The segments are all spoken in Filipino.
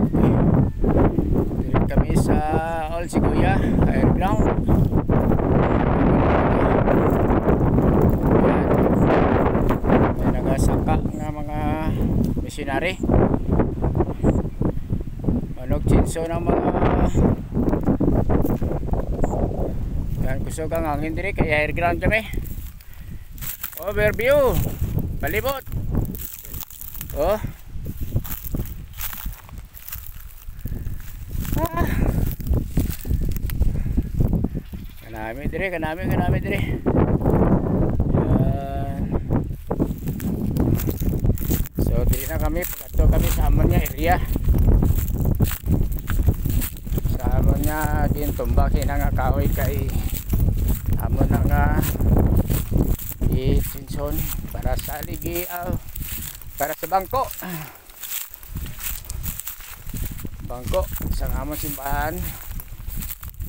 Dito kami sa Old Siguya Air Ground. May nagasaka nga mga missionary. Manog chinso ng mga yan, kusog ang hangin diri kaya air ground kami. Overview palibot. Oh kanami dire yan. So diri na kami pagkato kami sa amon niya area sa amon niya din tumba kina nga kahoy kay amon na nga itinson para sa ligi para sa bangko sa amon simbahan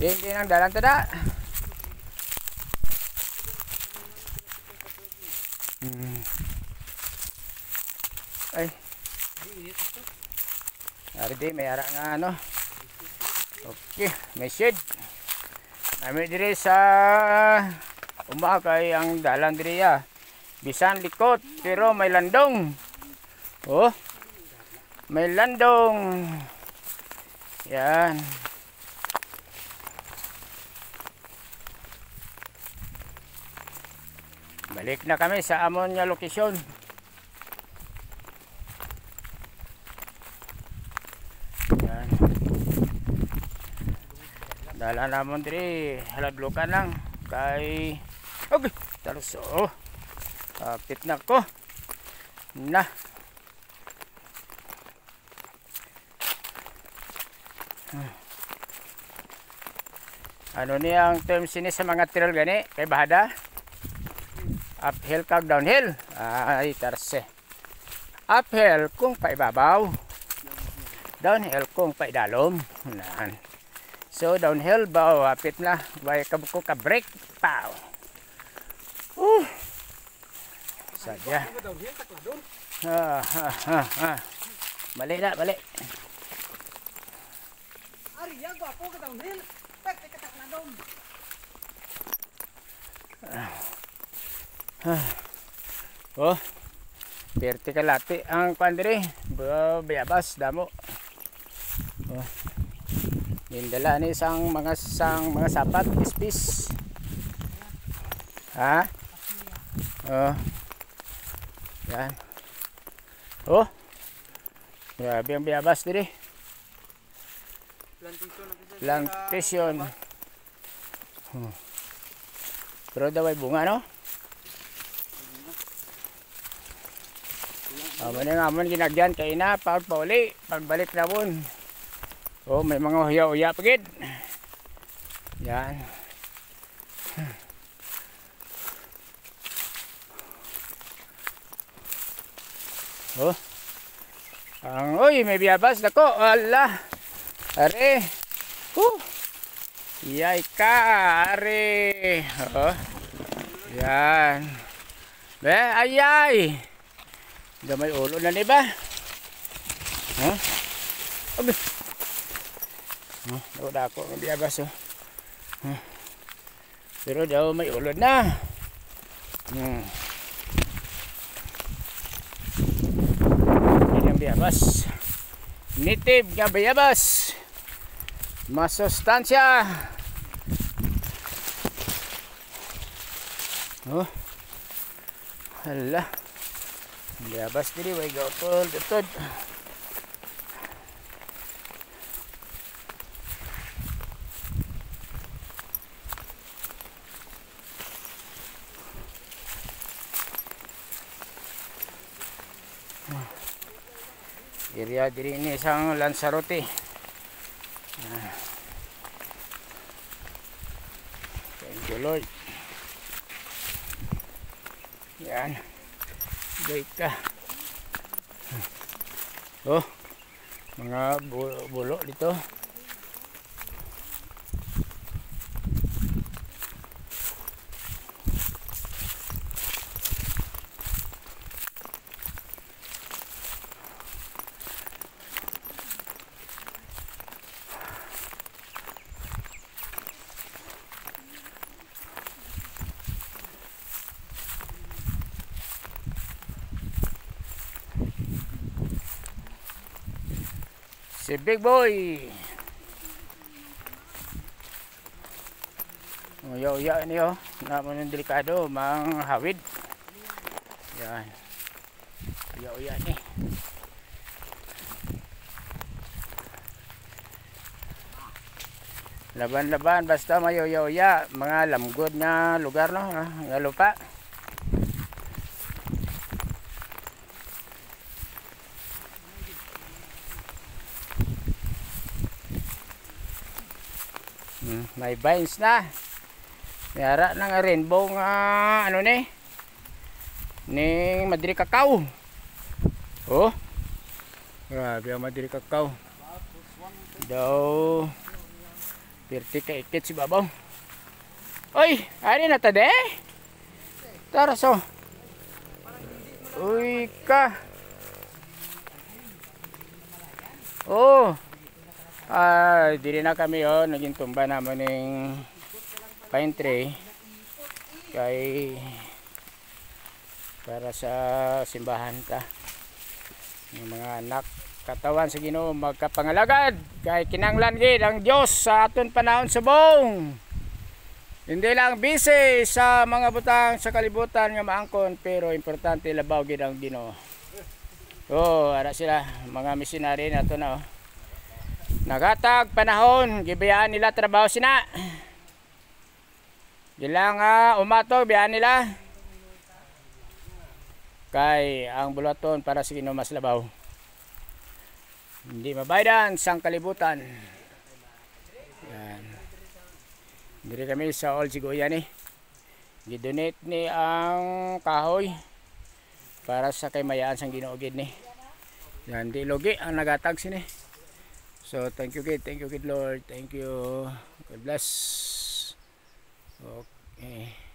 din ang dalan tada. Ay ari di may ara nga ano. Okay, may shed nami diri sa umakay ang dalan diri ya bisan likot pero may landong. Oh may landong yan. Balik na kami sa amon nga lokasyon. Yan. Dala namon diri haladlukan lang kay okay taluso. Kapit na ko na ano niya ang term sini sa mga trail gani kay bahada uphill kag downhill. Ay tarse uphill kung paibabaw, downhill kung paidalom. So downhill ba apit na way kabuko ka brake pow. Sadya balik na balik Ariya gwapo ka downhill pek katak na dom. Oh vertical lati ang pandiri bayabas damo. Oh nindala ni sang mga sapat ispis ha. Oh yan. Oh grabe ang bayabas diri. Plantation. Pero daw ay bunga no. Amon ginagyan kay na pauli pagbalik na bon. Oh may mga huya-huya pagid. Yan. Oh. Oy may biyabas nako. Allah. Are. Yay ka are. Oh. Yan. Be ayay. Gamay ulo na ni ba? Huh? Abi. Udah ako ng biyabas oh. Pero daw may ulo na. Yan ang biyabas. Native nga biyabas. Masustansya. Oh. Hala. Biyabas diri way gautol tutod. Area diri ini isang Lanzarote. Thank you Lord. Yan. Baik ka. Oh, mga bulo dito. Si Big Boy. Uya-uya niyo, naman yung delikado, mang hawid. Yan. Uya-uya ni. Laban-laban basta may uya-uya, mga lamgod nga lugar no, nga lupa. May vines na. Yara ng rainbow nga ano ni ning Madiri Cacao. Oh. Grabe ang Madiri Cacao. Daw 30 ka ikit si babaw. Oy, ari na ta de. Taraso. Uy ka. Oh. Dili na kami naging tumba naman ng pine tree kay para sa simbahan ta ng mga anak katawan sa Ginoo magkapangalagad kay kinanglan gid ang Dios sa aton panahon subong. Hindi lang busy sa mga butang sa kalibutan nga maangkon pero importante labaw gid ang Ginoo. Ara sila mga missionary nato na nagatag panahon gibiyaan nila trabaho sina. Gilang umato biyan nila kay ang bulaton para sa Ginoo mas labaw. Hindi mabaydan sang kalibutan. Yan. Diri kami sa Old Sigoya ni. Gidonate ni ang kahoy para sa kaymayaan sang Ginoo gid ni. Yan di logi ang nagatag sini. So thank you kid Lord. Thank you. God bless. Okay.